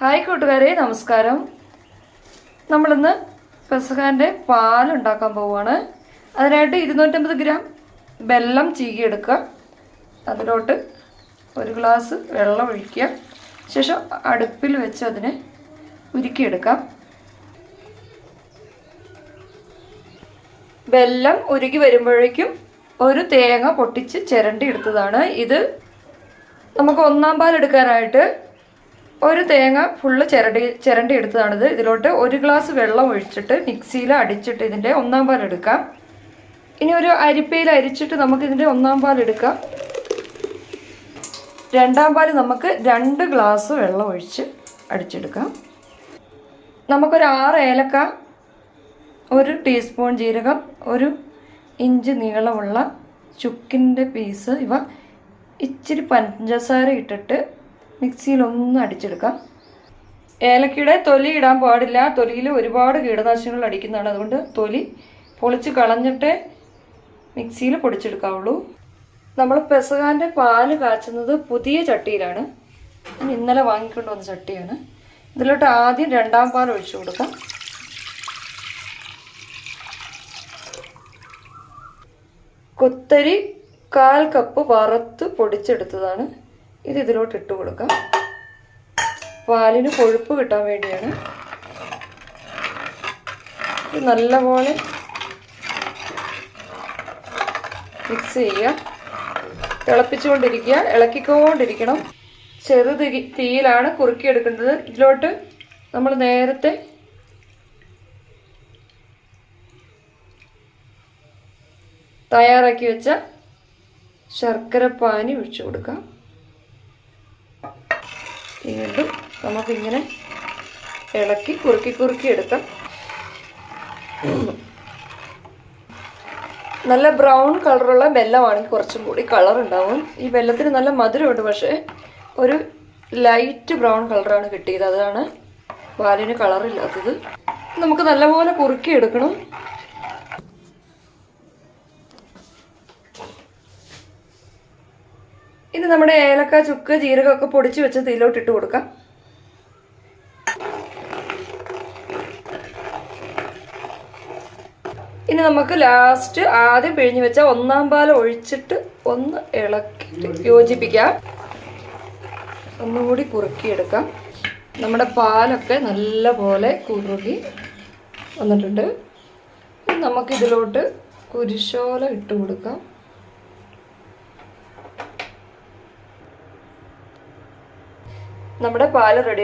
Hi കൂട്ടുകാരെ, നമസ്കാരം. നമ്മളിന്ന് പെസഹാൻ്റെ പാലുണ്ടാക്കാൻ പോവുകയാണ്. അതിനായിട്ട് 250 ഗ്രാം വെല്ലം ചീകിയെടുക്കുക. അതിലോട്ട് 1 ഗ്ലാസ് വെള്ളം ഒഴിക്കുക. ശേഷം അടുപ്പിൽ വെച്ച് അതിനെ ഉരുക്കിയെടുക്കാം. വെല്ലം ഉരുക്കി വരുമ്പോഴേക്കും ഒരു തേങ്ങ പൊട്ടിച്ച് ചിരണ്ടി എടുത്തതാണ്. ഇത് നമുക്ക് ഒന്നാം പാൽ എടുക്കാനായിട്ട് ഒരു തേങ്ങ ഫുള്ള് ചിരണ്ടി എടുത്തതാണിത്. ഇതിലോട്ട് 1 ഗ്ലാസ് വെള്ളം ഒഴിച്ചിട്ട് മിക്സിയിൽ അടിച്ചിട്ട് ഇതിൻ്റെ ഒന്നാം പാൽ എടുക്കാം. ഇനി ഒരു അരിപ്പയിൽ അരിച്ചിട്ട് നമുക്കിതിൻ്റെ ഒന്നാം പാൽ എടുക്കാം. രണ്ടാം പാൽ നമുക്ക് 2 ഗ്ലാസ് വെള്ളം ഒഴിച്ച് അടിച്ചെടുക്കാം. നമുക്കൊരു 6 ഏലക്ക, 1 ടീസ്പൂൺ ജീരകം, 1 ഇഞ്ച് നീളമുള്ള ചുക്കിൻ്റെ പീസ്, ഇവ ഇച്ചിരി പഞ്ചസാര ഇട്ടിട്ട് മിക്സിയിലൊന്ന് അടിച്ചെടുക്കാം. ഏലക്കയുടെ തൊലി ഇടാൻ പാടില്ല. തൊലിയിൽ ഒരുപാട് കീടനാശിനികൾ അടിക്കുന്നതാണ്. അതുകൊണ്ട് തൊലി പൊളിച്ച് കളഞ്ഞിട്ടേ മിക്സിയിൽ പൊടിച്ചെടുക്കാവുള്ളൂ. നമ്മൾ പെസഹാൻ്റെ പാല് കാച്ചുന്നത് പുതിയ ചട്ടിയിലാണ്. ഞാൻ ഇന്നലെ വാങ്ങിക്കൊണ്ട് വന്ന ചട്ടിയാണ്. ഇതിലോട്ട് ആദ്യം രണ്ടാം പാൽ ഒഴിച്ചു കൊടുക്കാം. കുത്തരി 1/4 കപ്പ് വറുത്ത് പൊടിച്ചെടുത്തതാണ്. ഇത് ഇതിലോട്ട് ഇട്ട് കൊടുക്കാം. പാലിന് കൊഴുപ്പ് കിട്ടാൻ വേണ്ടിയാണ്. ഇത് നല്ലപോലെ മിക്സ് ചെയ്യുക. തിളപ്പിച്ചുകൊണ്ടിരിക്കുക, ഇളക്കിക്കൊണ്ടിരിക്കണം. ചെറു തീയിലാണ് കുറുക്കിയെടുക്കേണ്ടത്. ഇതിലോട്ട് നമ്മൾ നേരത്തെ തയ്യാറാക്കി വെച്ച ശർക്കരപ്പാനി ഒഴിച്ചു കൊടുക്കാം. വീണ്ടും നമുക്കിങ്ങനെ ഇളക്കി കുറുക്കി എടുക്കാം. നല്ല ബ്രൗൺ കളറുള്ള വെല്ലമാണെങ്കിൽ കുറച്ചും കൂടി കളർ ഉണ്ടാവും. ഈ വെല്ലത്തിന് നല്ല മധുരമുണ്ട്, പക്ഷേ ഒരു ലൈറ്റ് ബ്രൗൺ കളറാണ് കിട്ടിയത്. അതാണ് പാലിന് കളറില്ലാത്തത്. നമുക്ക് നല്ലപോലെ കുറുക്കിയെടുക്കണം. ഇനി നമ്മുടെ ഏലക്ക, ചുക്ക്, ജീരകമൊക്കെ പൊടിച്ച് വെച്ച് ഇതിലോട്ട് ഇട്ട് കൊടുക്കാം. ഇനി നമുക്ക് ലാസ്റ്റ് ആദ്യം പിഴിഞ്ഞ് വെച്ച ഒന്നാം പാൽ ഒഴിച്ചിട്ട് ഒന്ന് ഇളക്കി യോജിപ്പിക്കാം. ഒന്നുകൂടി കുറുക്കിയെടുക്കാം. നമ്മുടെ പാലൊക്കെ നല്ല പോലെ കുറുകി വന്നിട്ടുണ്ട്. നമുക്കിതിലോട്ട് കുരുശോല ഇട്ട് കൊടുക്കാം. നമ്മുടെ പാല് റെഡി.